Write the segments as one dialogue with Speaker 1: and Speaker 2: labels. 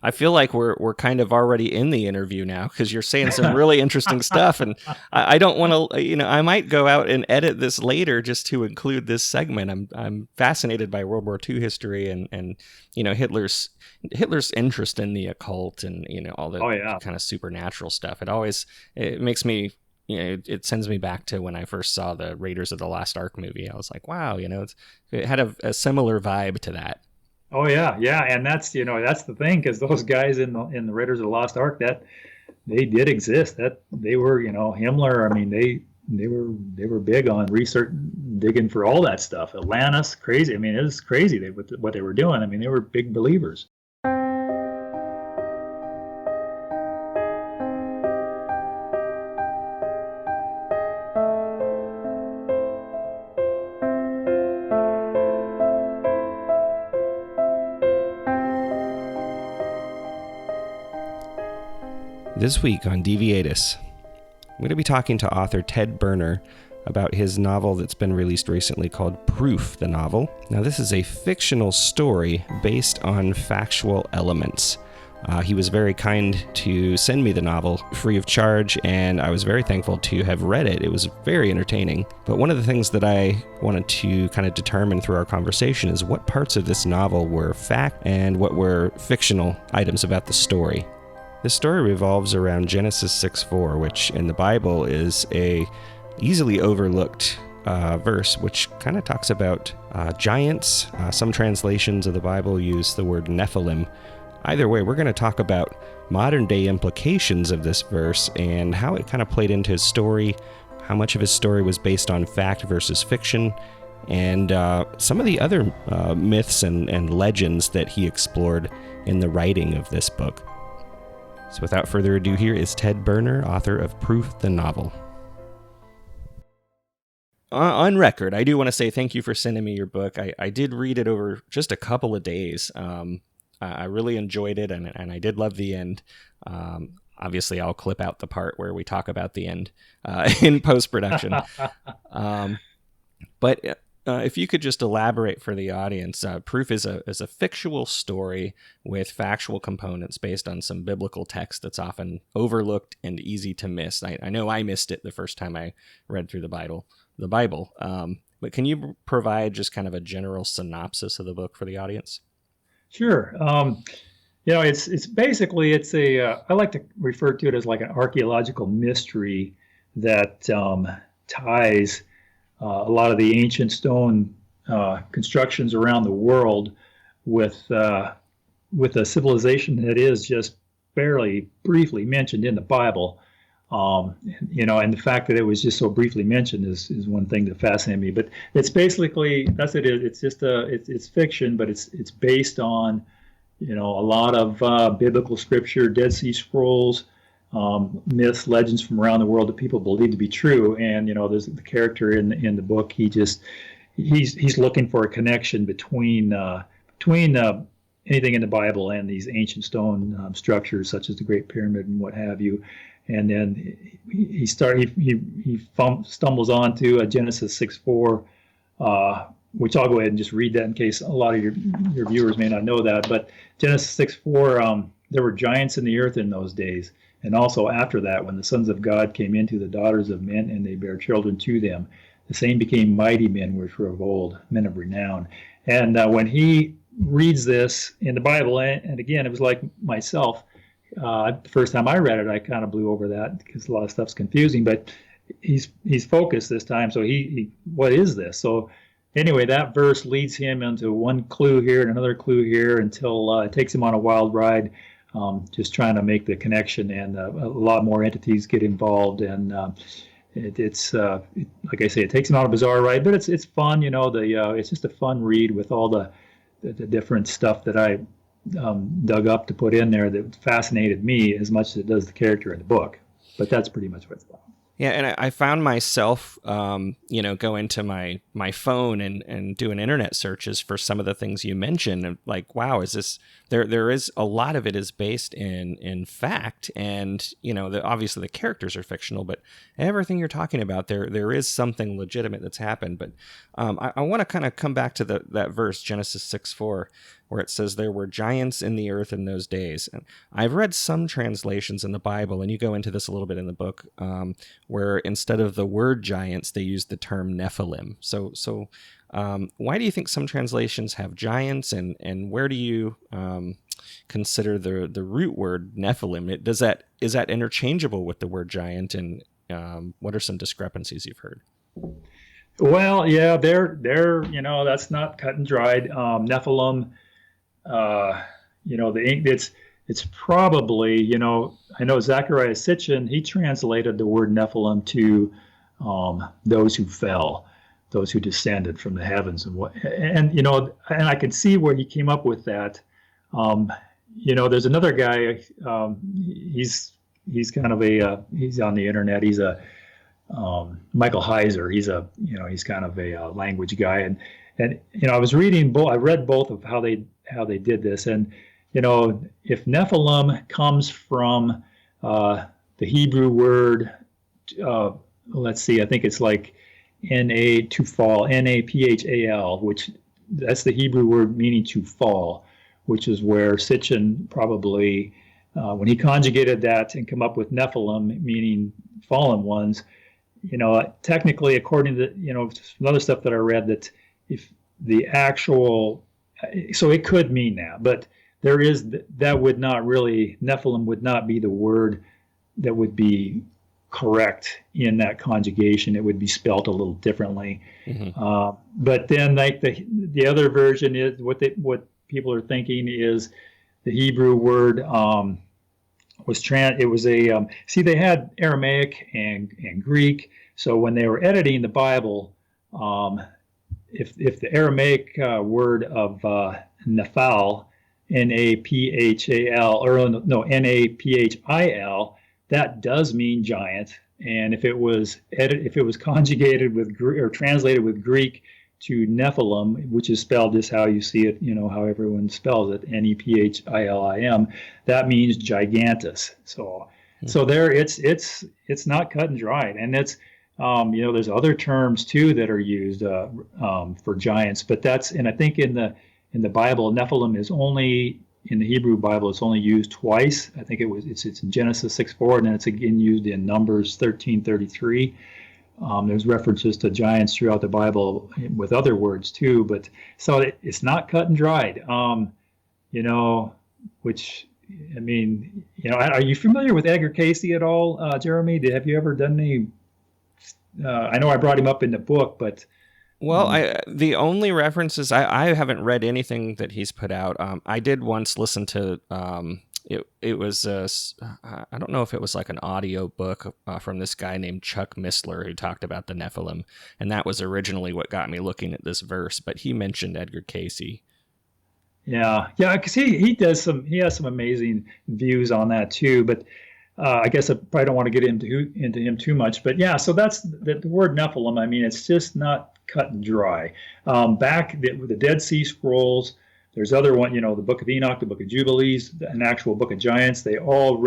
Speaker 1: I feel like we're kind of already in the interview now because you're saying some really interesting stuff, and I don't want to, I might go out and edit this later just to include this segment. I'm fascinated by World War II history and Hitler's interest in the occult and all the kind of supernatural stuff. It makes me. It sends me back to when I first saw the Raiders of the Lost Ark movie. I was like, wow, it had a similar vibe to that.
Speaker 2: Oh yeah, yeah, and that's the thing, because those guys in the Raiders of the Lost Ark, that they did exist. That they were, Himmler. I mean, they were big on research, digging for all that stuff. Atlantis, crazy. I mean, it was crazy what they were doing. I mean, they were big believers.
Speaker 1: This week on Deviatus, I'm going to be talking to author Ted Berner about his novel that's been released recently called Proof, the Novel. Now, this is a fictional story based on factual elements. He was very kind to send me the novel free of charge, and I was very thankful to have read it. It was very entertaining. But one of the things that I wanted to kind of determine through our conversation is what parts of this novel were fact and what were fictional items about the story. This story revolves around Genesis 6:4, which in the Bible is a easily overlooked verse, which kind of talks about giants. Some translations of the Bible use the word Nephilim. Either way, we're going to talk about modern day implications of this verse and how it kind of played into his story, how much of his story was based on fact versus fiction, and some of the other myths and legends that he explored in the writing of this book. So without further ado, here is Ted Berner, author of Proof, the Novel. On record, I do want to say thank you for sending me your book. I did read it over just a couple of days. I really enjoyed it, and I did love the end. Obviously, I'll clip out the part where we talk about the end in post-production. But if you could just elaborate for the audience, Proof is a fictional story with factual components based on some biblical text that's often overlooked and easy to miss. I know I missed it the first time I read through the Bible. But can you provide just kind of a general synopsis of the book for the audience?
Speaker 2: Sure. It's basically I like to refer to it as like an archeological mystery that ties a lot of the ancient stone constructions around the world with a civilization that is just barely briefly mentioned in the Bible. And the fact that it was just so briefly mentioned is one thing that fascinated me. But it's basically, that's it. It's just it's fiction, but it's based on a lot of biblical scripture, Dead Sea Scrolls, myths, legends from around the world that people believe to be true. And there's the character in the book. He's looking for a connection between anything in the Bible and these ancient stone structures, such as the Great Pyramid and what have you. And then he stumbles onto Genesis 6:4, which I'll go ahead and just read that in case a lot of your viewers may not know that. But Genesis 6:4, there were giants in the earth in those days, and also after that, when the sons of God came into the daughters of men, and they bare children to them, the same became mighty men which were of old, men of renown. And when he reads this in the Bible, and again, it was like myself. The first time I read it, I kind of blew over that because a lot of stuff's confusing. But he's focused this time. So he what is this? So anyway, that verse leads him into one clue here and another clue here until it takes him on a wild ride, just trying to make the connection. And a lot more entities get involved. And it's like I say, it takes him on a bizarre ride, but it's fun. It's just a fun read with all the different stuff that I dug up to put in there that fascinated me as much as it does the character in the book. But that's pretty much what it's about.
Speaker 1: Yeah, and I found myself, go into my phone and doing internet searches for some of the things you mentioned. And like, wow, there's there is a lot of it is based in fact, and obviously the characters are fictional, but everything you're talking about, there is something legitimate that's happened. But I want to kind of come back to that verse, Genesis 6:4, where it says there were giants in the earth in those days. And I've read some translations in the Bible, and you go into this a little bit in the book, where instead of the word giants, they use the term Nephilim. So why do you think some translations have giants, and where do you consider the root word Nephilim? Is that interchangeable with the word giant, and what are some discrepancies you've heard?
Speaker 2: Well, yeah, they're that's not cut and dried. Nephilim, it's probably, I know Zechariah Sitchin, he translated the word Nephilim to those who fell, those who descended from the heavens, and I can see where he came up with that. There's another guy, he's kind of he's on the internet. He's a Michael Heiser. He's kind of a language guy, and I was reading I read both of how they did this, and if Nephilim comes from the Hebrew word, let's see, I think it's like to fall, Naphal, which that's the Hebrew word meaning to fall, which is where Sitchin probably, when he conjugated that and come up with Nephilim, meaning fallen ones, technically, according to some other stuff that I read, that if the actual, so it could mean that, but that would not really, Nephilim would not be the word that would be correct in that conjugation. It would be spelt a little differently. Mm-hmm. But then, like the other version is what people are thinking is the Hebrew word they had Aramaic and Greek. So when they were editing the Bible, if the Aramaic word of Nephal, Naphal, or no, Naphil, that does mean giant. And if it was conjugated with or translated with Greek to Nephilim, which is spelled just how you see it, how everyone spells it, Nephilim, that means gigantus. So there, it's not cut and dried, and it's there's other terms too that are used for giants, but and I think in the Bible, Nephilim is only, in the Hebrew Bible, it's only used twice. I think it's in Genesis 6:4, and then it's again used in Numbers 13:33. There's references to giants throughout the Bible with other words too, but so it's not cut and dried. Which, I mean, are you familiar with Edgar Casey at all, Jeremy? Have you ever done any? I know I brought him up in the book, but
Speaker 1: well, the only references, I haven't read anything that he's put out. I did once listen to it was I don't know if it was like an audio book from this guy named Chuck Missler, who talked about the Nephilim, and that was originally what got me looking at this verse. But he mentioned Edgar Casey.
Speaker 2: Yeah, because he has some amazing views on that too. But I guess I probably don't want to get into him too much. But yeah, so that's the word Nephilim. I mean, it's just not cut and dry. Back with the Dead Sea Scrolls, there's other one, the Book of Enoch, the Book of Jubilees, an actual Book of Giants. They're all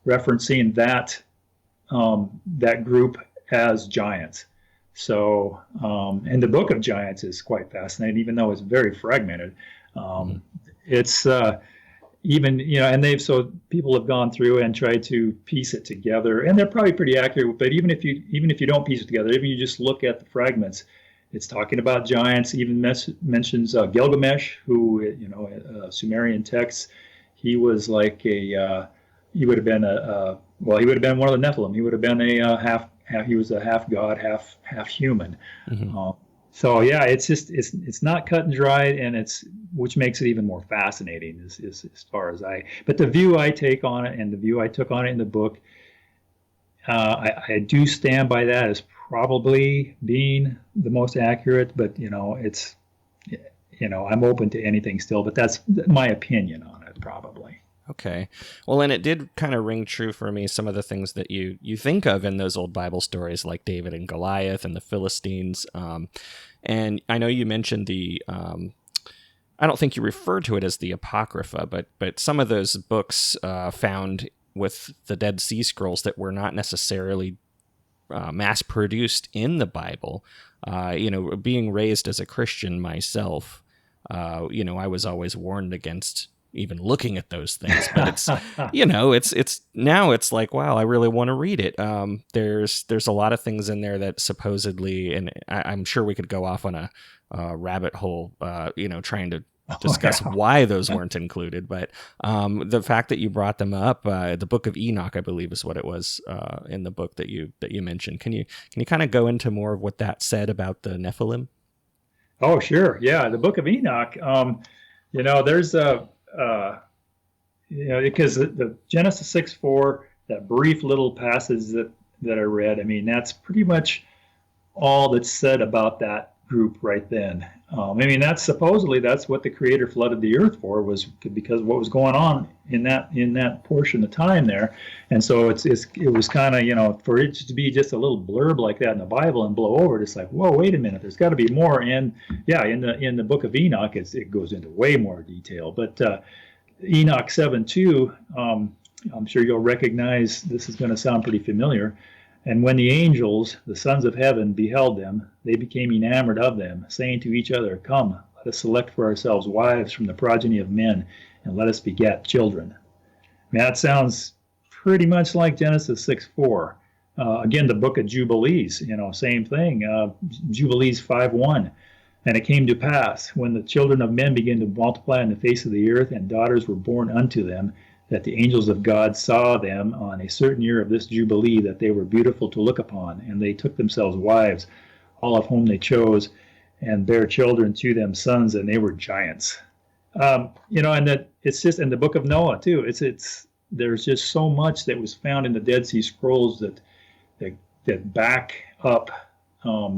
Speaker 2: referencing that group as giants. So, and the Book of Giants is quite fascinating, even though it's very fragmented. It's even, and people have gone through and tried to piece it together, and they're probably pretty accurate. But even if you don't piece it together, even you just look at the fragments, it's talking about giants. Even mentions Gilgamesh, who, Sumerian texts, he was like he would have been he would have been one of the Nephilim. He would have been he was a half god, half human. Mm-hmm. So yeah, it's not cut and dried, and which makes it even more fascinating as far as but the view I take on it, and the view I took on it in the book, I do stand by that as probably being the most accurate, but I'm open to anything still, but that's my opinion on it, probably.
Speaker 1: Okay. Well, and it did kind of ring true for me, some of the things that you think of in those old Bible stories, like David and Goliath and the Philistines. And I know you mentioned the I don't think you refer to it as the Apocrypha, but some of those books found with the Dead Sea Scrolls that were not necessarily mass-produced in the Bible. Being raised as a Christian myself, I was always warned against even looking at those things. But it's, it's now it's like, wow, I really want to read it. There's a lot of things in there that supposedly, and I'm sure we could go off on a rabbit hole, trying to discuss why those weren't included. But the fact that you brought them up, the Book of Enoch, I believe is what it was in the book that you mentioned. Can you kind of go into more of what that said about the Nephilim?
Speaker 2: Oh, sure. Yeah. The Book of Enoch, there's because the Genesis 6:4, that brief little passage that I read, I mean, that's pretty much all that's said about that group right then. That's supposedly that's what the Creator flooded the earth for, was because of what was going on in that portion of time there. And so it was kind of, for it to be just a little blurb like that in the Bible and blow over it, it's like, whoa, wait a minute, there's got to be more. And yeah, in the Book of Enoch, it goes into way more detail. But Enoch 7:2, I'm sure you'll recognize, this is going to sound pretty familiar. And when the angels, the sons of heaven, beheld them, they became enamored of them, saying to each other, Come, let us select for ourselves wives from the progeny of men, and let us beget children. That sounds pretty much like Genesis 6:4. Again, the book of Jubilees, same thing. Jubilees 5:1. And it came to pass, when the children of men began to multiply on the face of the earth, and daughters were born unto them, that the angels of God saw them on a certain year of this Jubilee, that they were beautiful to look upon, and they took themselves wives, all of whom they chose, and bare children to them sons, and they were giants. And that it's just in the book of Noah too. There's just so much that was found in the Dead Sea Scrolls that back up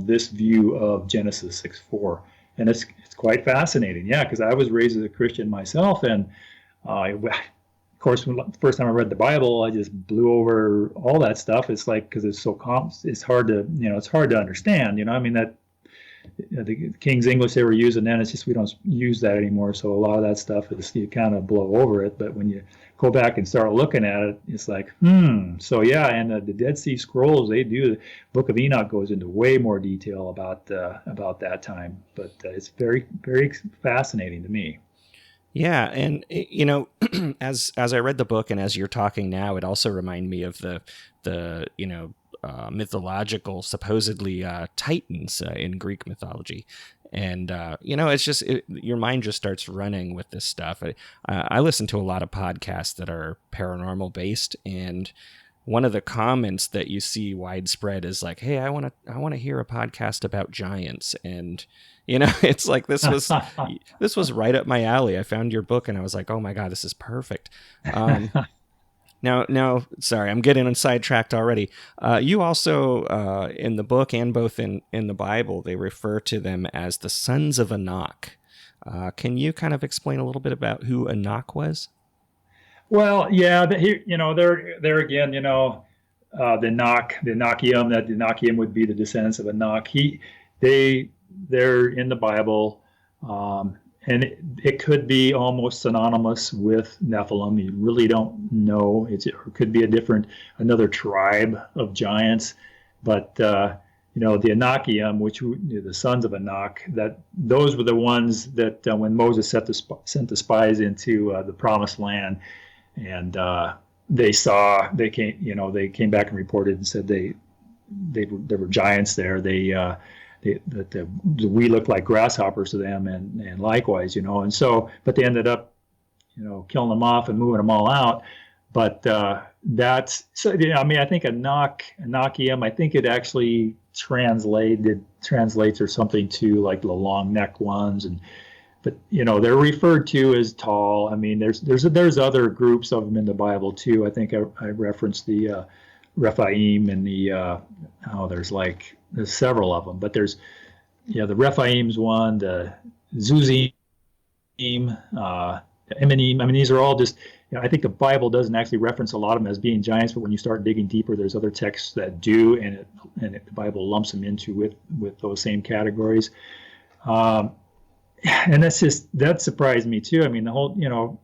Speaker 2: this view of Genesis 6:4, and it's quite fascinating. Yeah, because I was raised as a Christian myself, and of course, the first time I read the Bible, I just blew over all that stuff. It's like, because it's so it's hard to understand. That the King's English they were using then, it's just we don't use that anymore. So a lot of that stuff is, you kind of blow over it. But when you go back and start looking at it, it's like, So yeah, and the Dead Sea Scrolls, they do. The Book of Enoch goes into way more detail about that time. But it's very, very fascinating to me.
Speaker 1: Yeah, and as I read the book and as you're talking now, it also reminded me of the mythological, supposedly titans in Greek mythology, and it's just your mind just starts running with this stuff. I listen to a lot of podcasts that are paranormal based, and one of the comments that you see widespread is like, "Hey, I want to hear a podcast about giants," and it's like this was right up my alley. I found your book and I was like, oh my God, this is perfect. Now, sorry, I'm getting sidetracked already. You also, in the book and both in the Bible, they refer to them as the sons of Enoch. Can you kind of explain a little bit about who Enoch was?
Speaker 2: Well, yeah, there again, the Enochium, that Enochium would be the descendants of Enoch. They're in the Bible, and it could be almost synonymous with Nephilim. You really don't know. It could be another tribe of giants, but the Enochium, which the sons of Enoch, those were the ones that when Moses sent the spies into the Promised Land, and they came back and reported and said there were giants there. We looked like grasshoppers to them, and likewise, and so, but they ended up, killing them off and moving them all out. But that's, so, I think Enochium, I think it actually translates or something to like the long neck ones, but they're referred to as tall. There's other groups of them in the Bible too. I think I referenced the Rephaim and there's several of them, but there's, the Rephaim's one, the Zuzim, the Eminim. These are all just, I think the Bible doesn't actually reference a lot of them as being giants, but when you start digging deeper, there's other texts that do, and the Bible lumps them into with those same categories. and that surprised me too. I mean, the whole,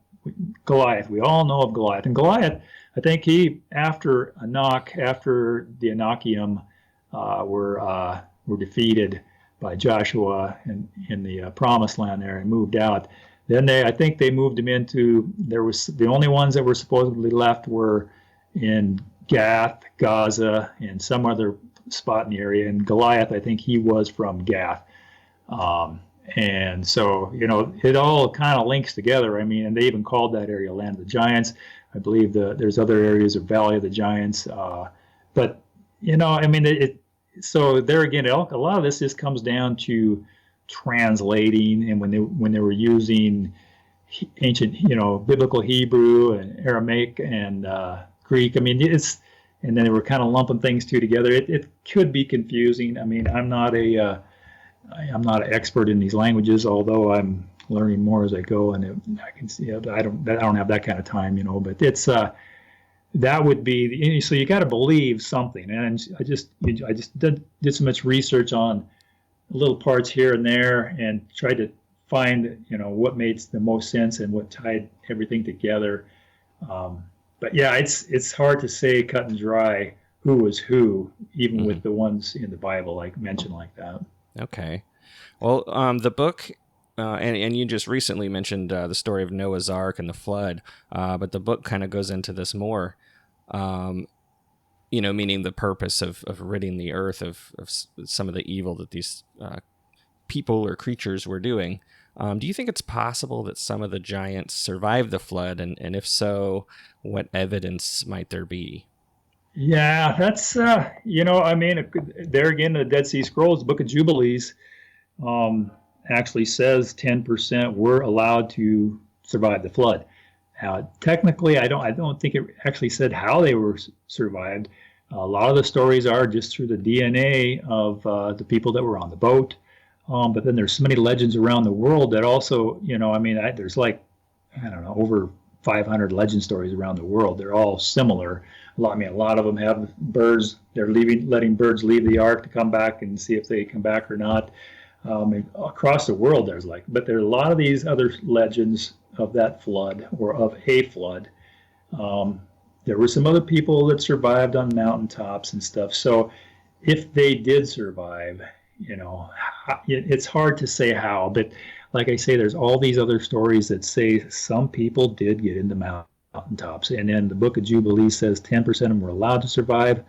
Speaker 2: Goliath, we all know of Goliath. And Goliath, I think after the Anakim were defeated by Joshua in the promised land there and moved out, then I think they moved him the only ones that were supposedly left were in Gath, Gaza, and some other spot in the area. And Goliath, I think he was from Gath. And so, it all kind of links together. I mean, and they even called that area Land of the Giants. I believe there's other areas of Valley of the Giants. But, I mean, so there again, a lot of this just comes down to translating. And when they were using ancient, biblical Hebrew and Aramaic and Greek, I mean, and then they were kind of lumping things together. It could be confusing. I mean, I'm not an expert in these languages, although I'm learning more as I go, and I can see I don't have that kind of time, but it's that would be so you got to believe something. And I just did so much research on little parts here and there and tried to find what made the most sense and what tied everything together. But yeah, it's hard to say cut and dry who was who, even with the ones in the Bible like mentioned like that.
Speaker 1: Okay. Well, the book, and you just recently mentioned the story of Noah's Ark and the flood, but the book kind of goes into this more, meaning the purpose of ridding the earth of some of the evil that these people or creatures were doing. Do you think it's possible that some of the giants survived the flood? And if so, what evidence might there be?
Speaker 2: Yeah, that's, I mean, there again, the Dead Sea Scrolls, the Book of Jubilees, actually says 10% were allowed to survive the flood. Now, technically, I don't think it actually said how they were survived. A lot of the stories are just through the DNA of the people that were on the boat. But then there's so many legends around the world that also, there's over 500 legend stories around the world. They're all similar. A lot of them have birds. They're letting birds leave the ark to come back and see if they come back or not. Across the world, but there are a lot of these other legends of that flood or of a flood. There were some other people that survived on mountaintops and stuff. So if they did survive, it's hard to say how. But like I say, there's all these other stories that say some people did get into mountaintops. And then the Book of Jubilees says 10% of them were allowed to survive.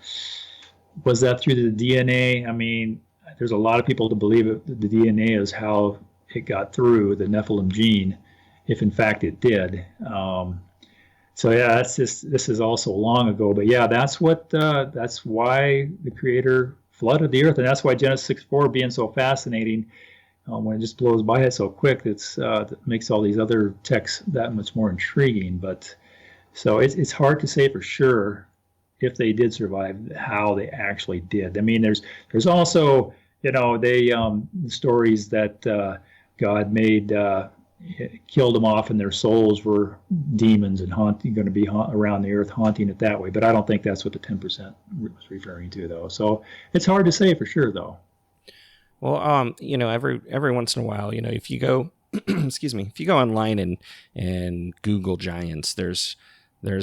Speaker 2: Was that through the DNA? I mean, there's a lot of people to believe that the DNA is how it got through the Nephilim gene, if in fact it did. So yeah, this is also long ago, but yeah, that's why the Creator flooded the earth, and that's why Genesis 6:4 being so fascinating. When it just blows by it so quick, that makes all these other texts that much more intriguing. But so it's hard to say for sure if they did survive, how they actually did. I mean, there's also stories that God made killed them off, and their souls were demons and going to be around the earth haunting it that way. But I don't think that's what the 10% was referring to, though. So it's hard to say for sure, though.
Speaker 1: Well, every once in a while, if you go, excuse me, if you go online and Google giants, there's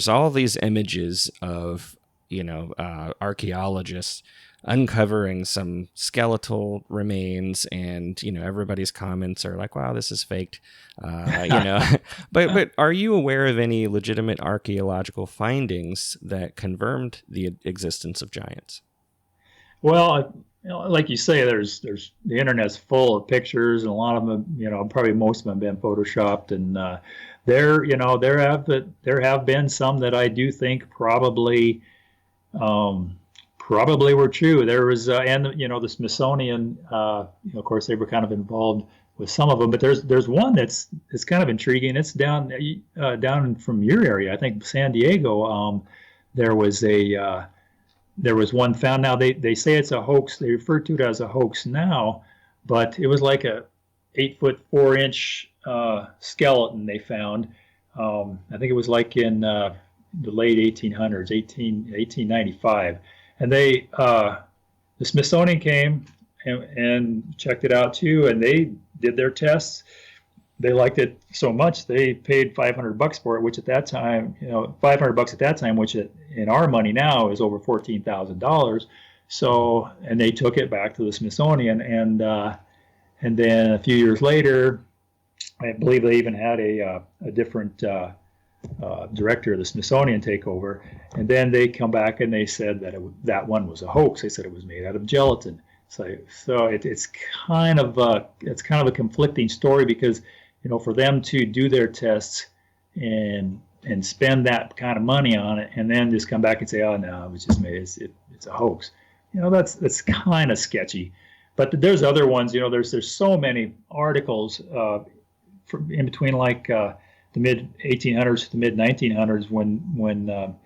Speaker 1: all these images of archaeologists uncovering some skeletal remains, and everybody's comments are like, wow, this is faked, but are you aware of any legitimate archaeological findings that confirmed the existence of giants?
Speaker 2: Well, like you say, there's the internet's full of pictures, and a lot of them, probably most of them have been photoshopped, and there have been some that I do think probably were true. There was, the Smithsonian, of course, they were kind of involved with some of them, but there's one that's kind of intriguing. It's down from your area, I think San Diego. There was one found. Now they say it's a hoax. They refer to it as a hoax now, but it was like a 8-foot 4-inch skeleton they found. I think it was like in the late 1800s, 1895. And the Smithsonian came and checked it out too, and they did their tests. They liked it so much they paid $500 for it, which at that time, $500 at that time, which in our money now is over $14,000. So, and they took it back to the Smithsonian, and then a few years later, I believe they even had a different director of the Smithsonian take over, and then they come back and they said that that one was a hoax. They said it was made out of gelatin. So it's kind of a conflicting story, because for them to do their tests and spend that kind of money on it, and then just come back and say, oh no, it was just made, it's a hoax. That's kind of sketchy. But there's other ones. There's so many articles in between, like the mid 1800s to the mid 1900s, when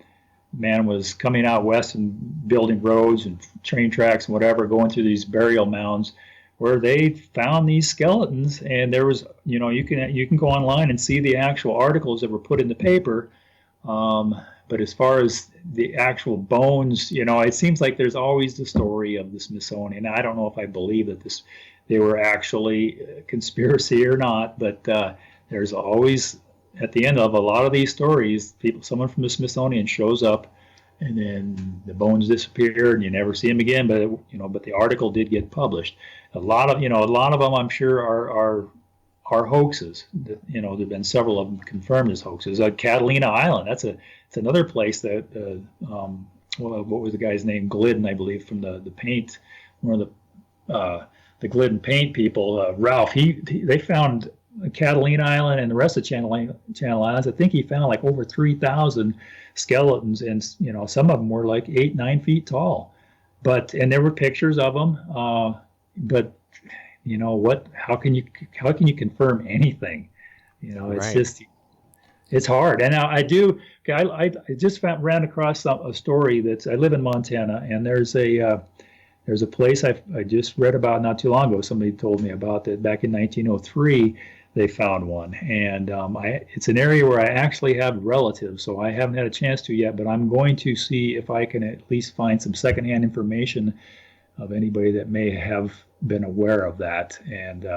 Speaker 2: man was coming out west and building roads and train tracks and whatever, going through these burial mounds, where they found these skeletons. And there was, you can go online and see the actual articles that were put in the paper. But as far as the actual bones, it seems like there's always the story of the Smithsonian. I don't know if I believe that they were actually a conspiracy or not, but there's always, at the end of a lot of these stories, someone from the Smithsonian shows up, and then the bones disappear and you never see them again. But the article did get published. A lot of them, I'm sure, are hoaxes. There've been several of them confirmed as hoaxes. Catalina Island, that's another place that what was the guy's name? Glidden, I believe, from the paint, one of the Glidden paint people, Ralph. They found Catalina Island and the rest of Channel Islands. I think he found like over 3,000 skeletons, and some of them were like 8-9 feet tall. And there were pictures of them. But how can you confirm anything? It's
Speaker 1: right.
Speaker 2: just, it's hard. And now I just ran across a story I live in Montana, and there's a place I just read about not too long ago. Somebody told me about that back in 1903. They found one, and it's an area where I actually have relatives, so I haven't had a chance to yet, but I'm going to see if I can at least find some secondhand information of anybody that may have been aware of that. And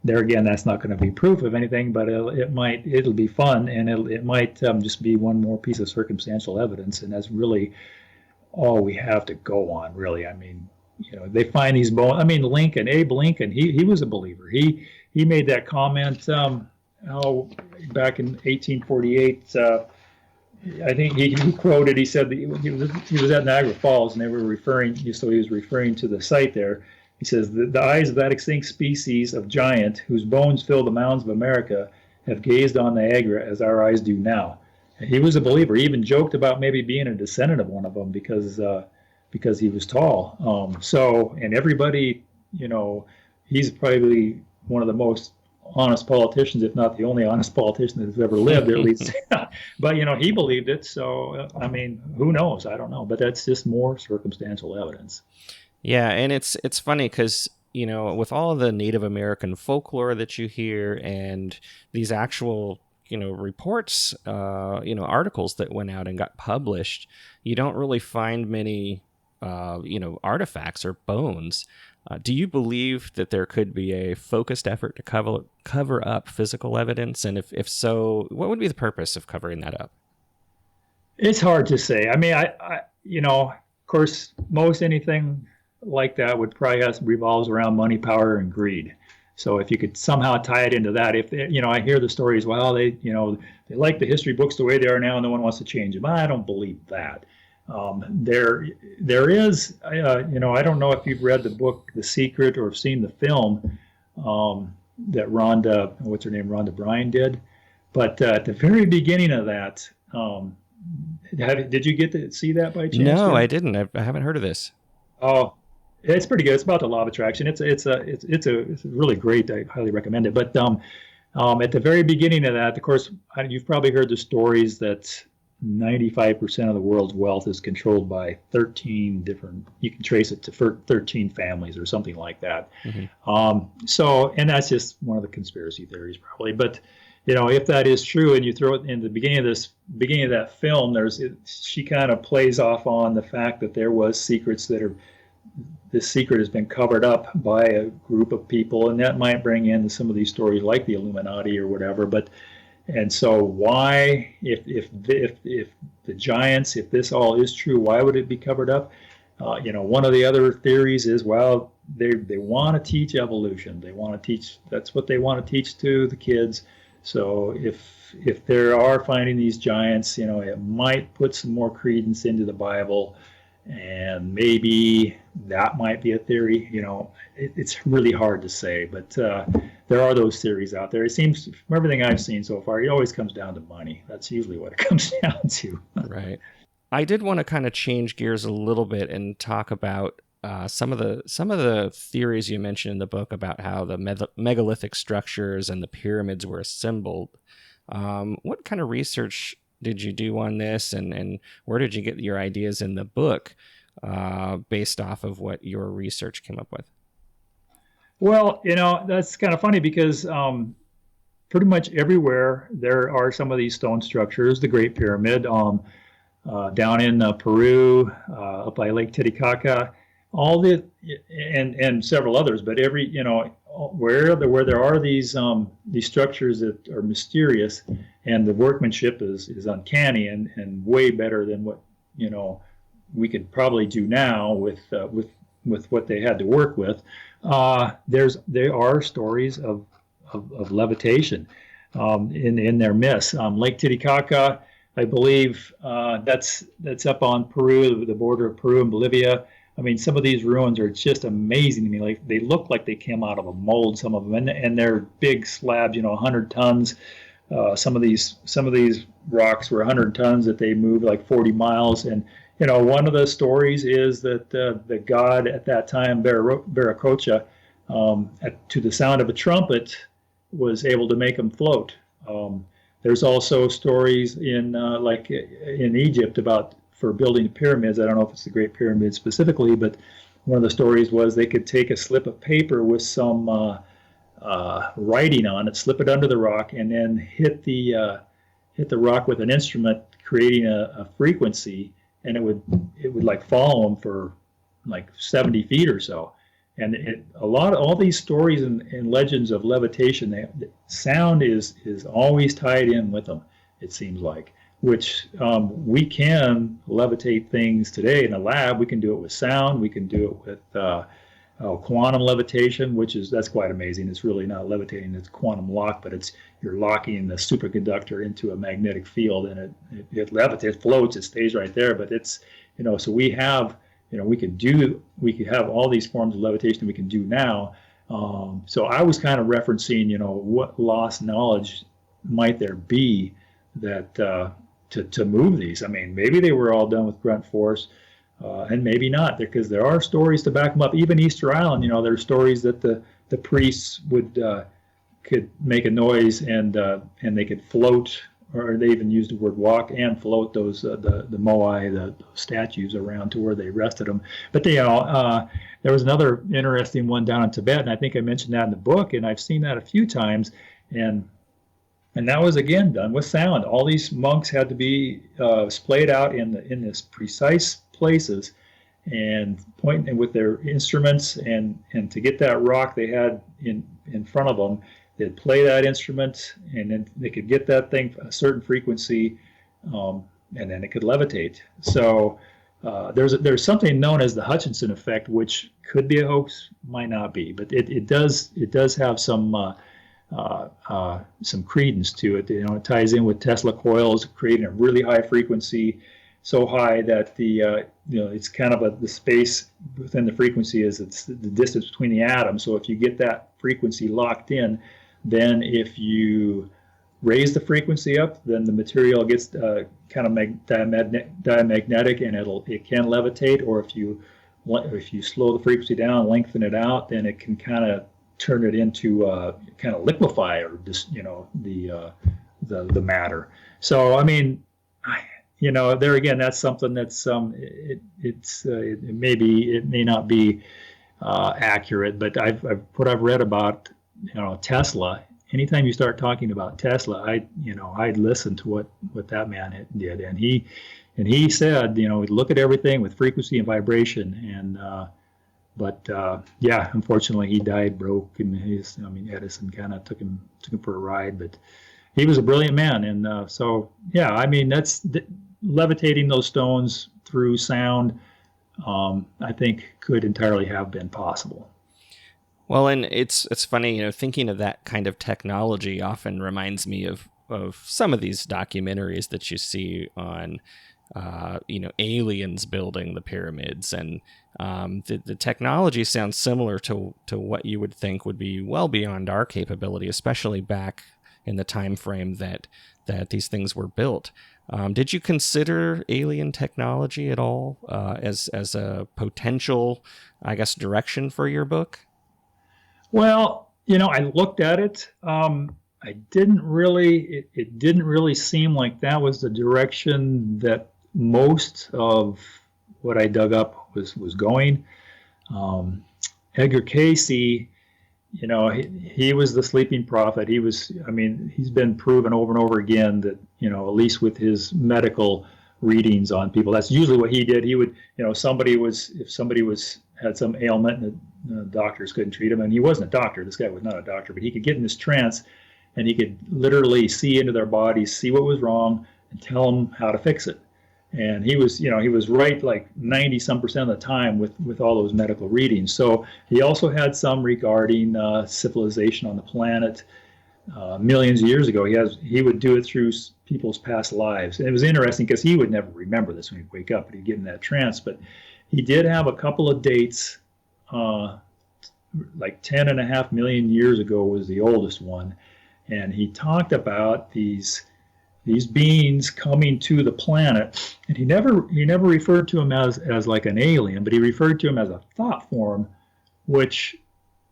Speaker 2: there again, that's not going to be proof of anything, but it'll be fun, and it might just be one more piece of circumstantial evidence, and that's really all we have to go on, really. They find these bones. Abe Lincoln, he was a believer. He made that comment back in 1848. I think he quoted, he said that he was at Niagara Falls, and they were referring to the site there. He says, the eyes of that extinct species of giant whose bones fill the mounds of America have gazed on Niagara as our eyes do now. And he was a believer. He even joked about maybe being a descendant of one of them because he was tall. And everybody, he's probably one of the most honest politicians, if not the only honest politician that's ever lived, at least. But he believed it. So who knows? I don't know. But that's just more circumstantial evidence.
Speaker 1: Yeah, and it's funny because with all of the Native American folklore that you hear and these actual reports, articles that went out and got published, you don't really find many artifacts or bones. Do you believe that there could be a focused effort to cover up physical evidence? And if so, what would be the purpose of covering that up?
Speaker 2: It's hard to say. Of course, most anything like that would probably revolves around money, power, and greed. So if you could somehow tie it into that, I hear the stories, well, they like the history books the way they are now, and no one wants to change them. I don't believe that. There is, I don't know if you've read the book The Secret or have seen the film that Rhonda Bryan did. But at the very beginning of that, did you get to see that by chance?
Speaker 1: No, I didn't. I haven't heard of this.
Speaker 2: Oh, it's pretty good. It's about the law of attraction. It's really great. I highly recommend it. But at the very beginning of that, of course, you've probably heard the stories that 95% of the world's wealth is controlled by 13 different, you can trace it to 13 families or something like that. Mm-hmm. And that's just one of the conspiracy theories probably. But, if that is true and you throw it in the beginning of that film, she kind of plays off on the fact that there was secrets that are this secret has been covered up by a group of people, and that might bring in some of these stories like the Illuminati or whatever. But and so why, if the giants, if this all is true, why would it be covered up? One of the other theories is, well, they want to teach evolution. They want to teach, that's what they want to teach to the kids. So if there are finding these giants, it might put some more credence into the Bible, and maybe that might be a theory. It's really hard to say, but there are those theories out there. It seems, from everything I've seen so far, it always comes down to money. That's usually what it comes down to.
Speaker 1: Right. I did want to kind of change gears a little bit and talk about some of the theories you mentioned in the book about how the megalithic structures and the pyramids were assembled. What kind of research did you do on this, and where did you get your ideas in the book based off of what your research came up with?
Speaker 2: Well, that's kind of funny because pretty much everywhere there are some of these stone structures. The Great Pyramid, down in Peru, up by Lake Titicaca, and several others, but where there are these structures that are mysterious, and the workmanship is uncanny and way better than what we could probably do now with what they had to work with. There are stories of levitation in their myths. Lake Titicaca, I believe, that's up on Peru, the border of Peru and Bolivia. I mean, some of these ruins are just amazing to me. Like, they look like they came out of a mold, some of them, and they're big slabs, 100 tons. Some of these rocks were 100 tons that they moved like 40 miles. And one of the stories is that the god at that time, Viracocha, to the sound of a trumpet, was able to make them float. There's also stories in Egypt for building the pyramids. I don't know if it's the Great Pyramid specifically, but one of the stories was they could take a slip of paper with some writing on it, slip it under the rock, and then hit the rock with an instrument, creating a frequency, and it would like follow them for like 70 feet or so. And all these stories and legends of levitation, the sound is always tied in with them, it seems like, which we can levitate things today in the lab. We can do it with sound. We can do it with quantum levitation, that's quite amazing. It's really not levitating, it's quantum lock, but you're locking the superconductor into a magnetic field, and it levitates, it floats, it stays right there. But it's, so we have, we could have all these forms of levitation we can do now. So I was kind of referencing, what lost knowledge might there be that to move these. I mean, maybe they were all done with grunt force, and maybe not, because there are stories to back them up. Even Easter Island, there are stories that the priests could make a noise and they could float, or they even used the word walk and float those the moai, the statues around to where they rested them. But there was another interesting one down in Tibet, and I think I mentioned that in the book, and I've seen that a few times, and that was again done with sound. All these monks had to be splayed out in this precise places, and pointing with their instruments, and to get that rock they had in front of them, they'd play that instrument, and then they could get that thing a certain frequency, and then it could levitate. So there's something known as the Hutchinson effect, which could be a hoax, might not be, but it does have some credence to it. It ties in with Tesla coils, creating a really high frequency, so high that it's kind of the space within the frequency it's the distance between the atoms. So if you get that frequency locked in, then if you raise the frequency up, then the material gets kind of diamagnetic, and it can levitate. Or if you slow the frequency down, lengthen it out, then it can kind of turn it into kind of liquefy, or just the matter. So I mean, there again, that's something that's it may not be accurate, but I've read about Tesla. Anytime you start talking about Tesla, I'd listen to what that man did, and he said, look at everything with frequency and vibration, and But yeah, unfortunately, he died broke, and Edison kind of took him for a ride. But he was a brilliant man, and so yeah, I mean, levitating those stones through sound. I think could entirely have been possible.
Speaker 1: Well, and it's funny, thinking of that kind of technology often reminds me of some of these documentaries that you see on, aliens building the pyramids, and the technology sounds similar to what you would think would be well beyond our capability, especially back in the time frame that these things were built. Did you consider alien technology at all as a potential, I guess, direction for your book?
Speaker 2: Well, I looked at it. I didn't really. It didn't really seem like that was the direction that most of what I dug up was going. Edgar Casey, he was the sleeping prophet. He's been proven over and over again that, at least with his medical readings on people, that's usually what he did. He would, if somebody had some ailment and the doctors couldn't treat him, and he wasn't a doctor. This guy was not a doctor, but he could get in this trance and he could literally see into their bodies, see what was wrong, and tell them how to fix it. And he was right like 90% of the time with all those medical readings. So he also had some regarding civilization on the planet millions of years ago. He would do it through people's past lives. And it was interesting because he would never remember this when he'd wake up, but he'd get in that trance. But he did have a couple of dates, like 10.5 million years ago was the oldest one. And he talked about these beings coming to the planet, and he never referred to him as like an alien, but he referred to him as a thought form, which,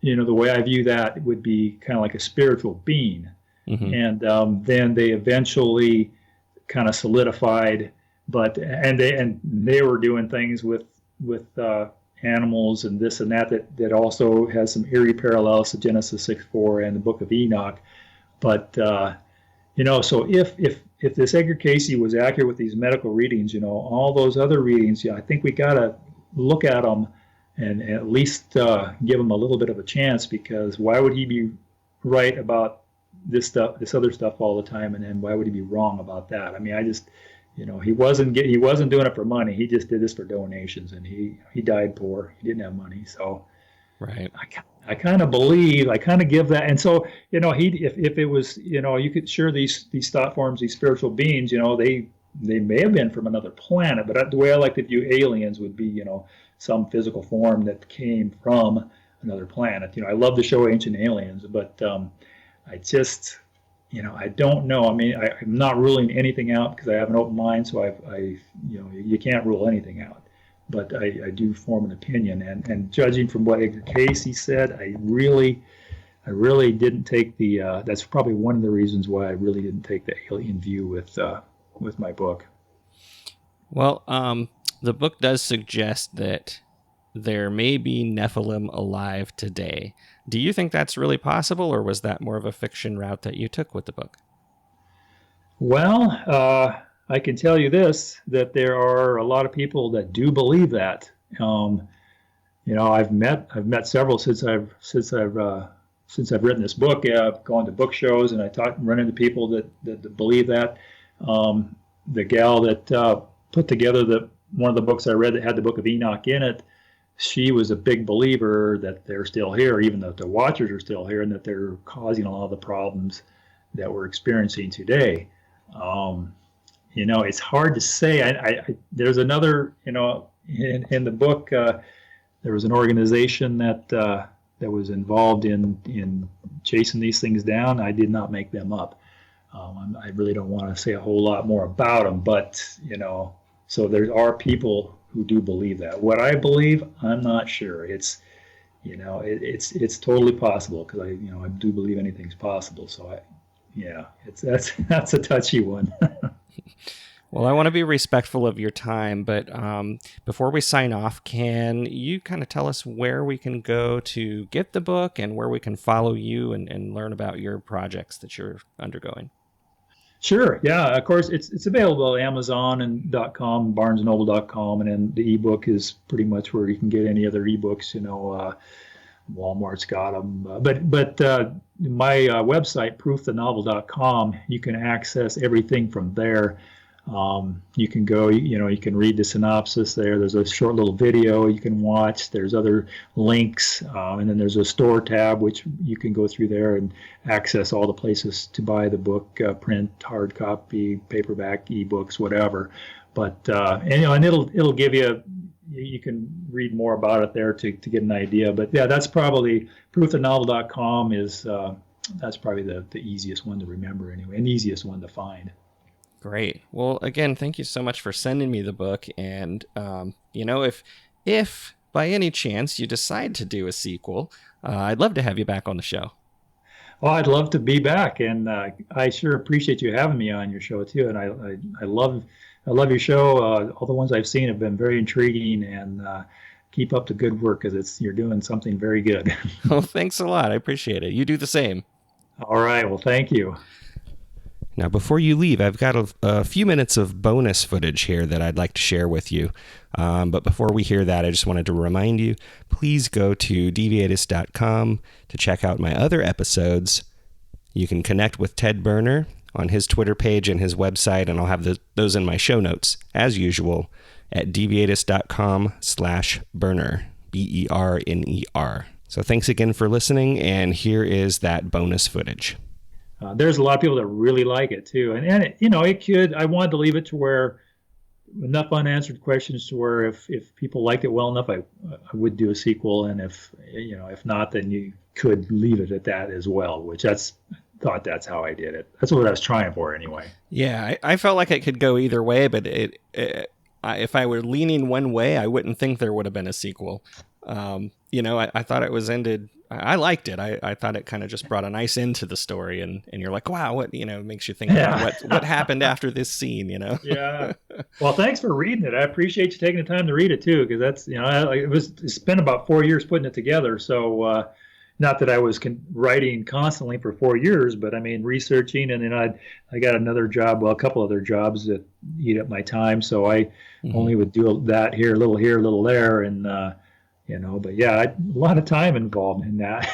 Speaker 2: the way I view that would be kind of like a spiritual being. Mm-hmm. And then they eventually kind of solidified, and they were doing things with animals and this and that also has some eerie parallels to Genesis 6:4 and the Book of Enoch. But so if this Edgar Casey was accurate with these medical readings, all those other readings, I think we got to look at them and at least give him a little bit of a chance, because why would he be right about this other stuff all the time, and then why would he be wrong about that? I mean, he wasn't doing it for money. He just did this for donations, and he died poor. He didn't have money, so
Speaker 1: right.
Speaker 2: I kind of give that. And so, if it was, you could sure these thought forms, these spiritual beings, they may have been from another planet, but the way I like to view aliens would be, some physical form that came from another planet. I love the show Ancient Aliens, but I just, I don't know. I mean, I'm not ruling anything out because I have an open mind, so you can't rule anything out. But I do form an opinion, and judging from what Edgar Casey said, I really didn't take the. That's probably one of the reasons why I really didn't take the alien view with my book.
Speaker 1: Well, the book does suggest that there may be Nephilim alive today. Do you think that's really possible, or was that more of a fiction route that you took with the book?
Speaker 2: Well, I can tell you this, that there are a lot of people that do believe that. I've met several since I've written this book. I've gone to book shows and run into people that believe that. The gal that put together one of the books I read that had the Book of Enoch in it, she was a big believer that they're still here, even though the Watchers are still here, and that they're causing a lot of the problems that we're experiencing today. It's hard to say. There's another, in the book, there was an organization that was involved in chasing these things down. I did not make them up. I really don't want to say a whole lot more about them, but, so there are people who do believe that. What I believe, I'm not sure. It's totally possible, because I do believe anything's possible. So that's a touchy one.
Speaker 1: Well, I want to be respectful of your time, but before we sign off, can you kind of tell us where we can go to get the book and where we can follow you and learn about your projects that you're undergoing?
Speaker 2: Sure. Yeah. Of course, it's available at Amazon and .com, BarnesandNoble.com, and then the ebook is pretty much where you can get any other ebooks. Walmart's got them, but my website, proofthenovel.com, you can access everything from there. You can go, you can read the synopsis there. There's a short little video you can watch. There's other links, and then there's a store tab, which you can go through there and access all the places to buy the book, print, hard copy, paperback, ebooks, whatever. But and it'll give you can read more about it there to get an idea. But yeah, that's probably proofthenovel.com is that's probably the easiest one to remember anyway, and easiest one to find.
Speaker 1: Great. Well, again, thank you so much for sending me the book. And, if by any chance you decide to do a sequel, I'd love to have you back on the show.
Speaker 2: Oh, I'd love to be back. And I sure appreciate you having me on your show, too. And I love your show. All the ones I've seen have been very intriguing, and keep up the good work, because you're doing something very good.
Speaker 1: Well, thanks a lot. I appreciate it. You do the same.
Speaker 2: All right. Well, thank you.
Speaker 1: Now, before you leave, I've got a few minutes of bonus footage here that I'd like to share with you. But before we hear that, I just wanted to remind you, please go to Deviatus.com to check out my other episodes. You can connect with Ted Berner on his Twitter page and his website, and I'll have those in my show notes, as usual, at Deviatus.com/Berner, Berner. So thanks again for listening, and here is that bonus footage.
Speaker 2: There's a lot of people that really like it too, and it could. I wanted to leave it to where enough unanswered questions to where if people liked it well enough, I would do a sequel, and if not, then you could leave it at that as well. Which that's how I did it. That's what I was trying for anyway.
Speaker 1: Yeah, I felt like it could go either way, but if I were leaning one way, I wouldn't think there would have been a sequel. I thought it was ended. I liked it. I thought it kind of just brought a nice end to the story, and you're like, wow, what makes you think about what happened after this scene,
Speaker 2: Yeah. Well, thanks for reading it. I appreciate you taking the time to read it too, because that's it's been about 4 years putting it together. So not that I was writing constantly for 4 years, but I mean researching, and then I got another job, a couple other jobs that eat up my time. So I only would do that here, a little there, and. But yeah, a lot of time involved in that.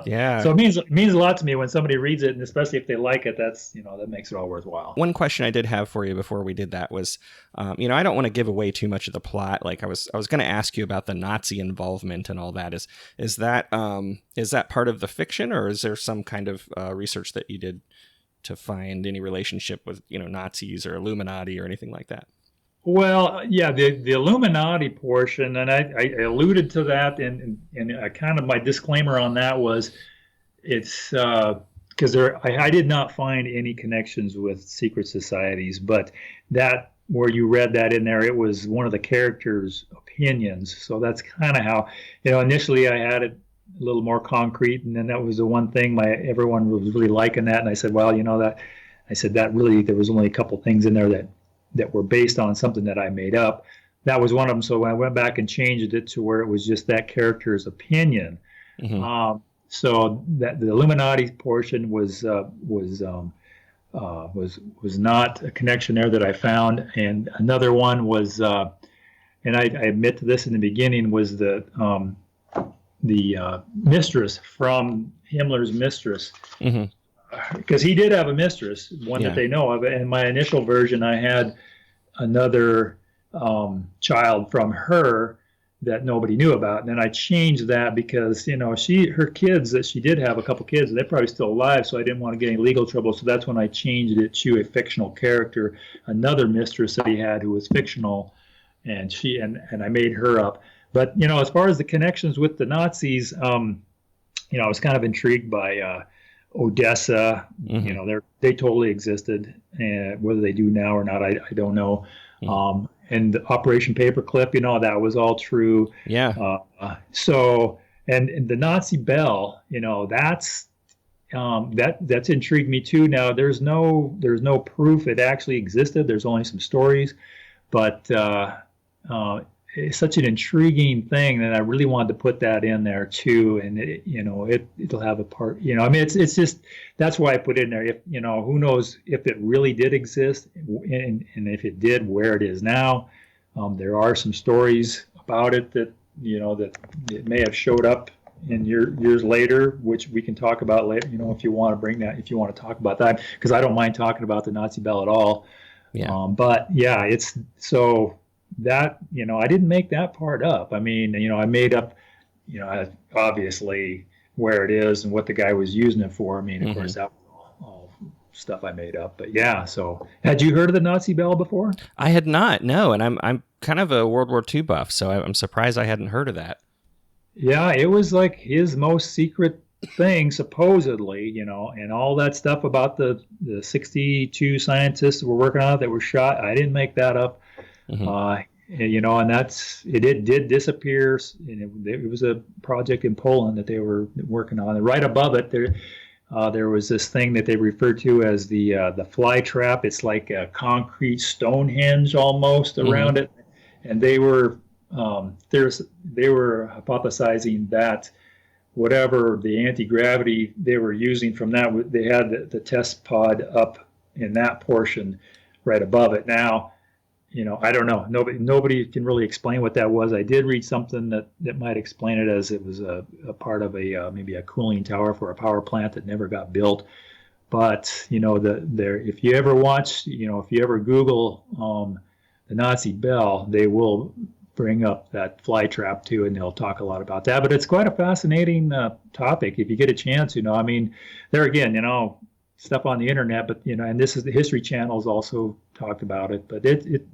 Speaker 1: Yeah.
Speaker 2: So it means a lot to me when somebody reads it, and especially if they like it. That's that makes it all worthwhile.
Speaker 1: One question I did have for you before we did that was, I don't want to give away too much of the plot. Like I was going to ask you about the Nazi involvement and all that. Is that part of the fiction, or is there some kind of research that you did to find any relationship with Nazis or Illuminati or anything like that?
Speaker 2: Well, yeah, the Illuminati portion, and I alluded to that, and kind of my disclaimer on that was, it's because I did not find any connections with secret societies, but that where you read that in there, it was one of the characters' opinions. So that's kind of how, initially I had it a little more concrete, and then that was the one thing everyone was really liking that, and I said, well, that really there was only a couple things in there that were based on something that I made up. That was one of them. So when I went back and changed it to where it was just that character's opinion. Mm-hmm. So that the Illuminati portion was not a connection there that I found. And another one was, and I admit to this in the beginning, was the mistress from Himmler's mistress. Mm-hmm. Because he did have a mistress, one that they know of. And my initial version, I had another child from her that nobody knew about. And then I changed that because, her kids, that she did have a couple kids, they're probably still alive, so I didn't want to get any legal trouble. So that's when I changed it to a fictional character, another mistress that he had who was fictional, and I made her up. But, as far as the connections with the Nazis, I was kind of intrigued by Odessa. Mm-hmm. They totally existed, and whether they do now or not, I don't know. Mm-hmm. And Operation Paperclip, that was all true.
Speaker 1: Yeah.
Speaker 2: So and the Nazi bell, that's intrigued me too. Now there's no proof it actually existed. There's only some stories, but it's such an intriguing thing that I really wanted to put that in there too. And it'll have a part, I mean, it's just, that's why I put it in there. If, who knows if it really did exist, and if it did, where it is now. There are some stories about it that, that it may have showed up in years later, which we can talk about later, if you want to bring that, if you want to talk about that, because I don't mind talking about the Nazi bell at all.
Speaker 1: Yeah.
Speaker 2: But yeah, it's so that, I didn't make that part up. I mean, I made up, obviously where it is and what the guy was using it for. I mean, of course, that was all stuff I made up. But yeah, so had you heard of the Nazi bell before?
Speaker 1: I had not, no. And I'm kind of a World War II buff, so I'm surprised I hadn't heard of that.
Speaker 2: Yeah, it was like his most secret thing, supposedly, and all that stuff about the 62 scientists that were working on it that were shot. I didn't make that up. And that's it did disappear. And it was a project in Poland that they were working on. And right above it, there was this thing that they referred to as the fly trap. It's like a concrete Stonehenge almost around it, and they were hypothesizing that whatever the anti-gravity they were using from that, they had the test pod up in that portion right above it. Now, I don't know. Nobody can really explain what that was. I did read something that might explain it as it was a part of maybe a cooling tower for a power plant that never got built. But if you ever watch, if you ever Google the Nazi bell, they will bring up that fly trap too, and they'll talk a lot about that. But it's quite a fascinating topic if you get a chance. I mean, there again, stuff on the internet, but and this is the History Channel's also talked about it. But it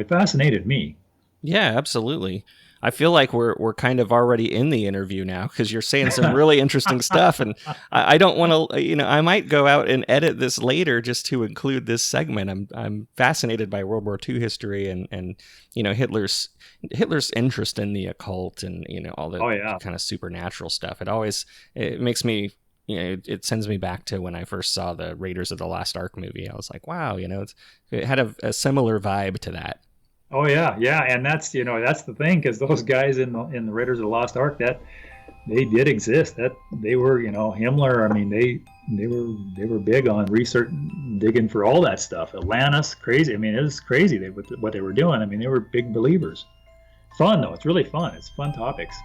Speaker 2: fascinated me.
Speaker 1: Yeah, absolutely. I feel like we're kind of already in the interview now because you're saying some really interesting stuff, and I don't want to. I might go out and edit this later just to include this segment. I'm fascinated by World War II history and Hitler's interest in the occult and all the kind of supernatural stuff. It makes me. It sends me back to when I first saw the Raiders of the Lost Ark movie. I was like, wow, it had a similar vibe to that.
Speaker 2: Oh yeah, and that's that's the thing, because those guys in the Raiders of the Lost Ark, that they did exist. That they were Himmler. I mean, they were big on research, digging for all that stuff. Atlantis, crazy. I mean, it was crazy what they were doing. I mean, they were big believers. Fun though. It's really fun. It's fun topics.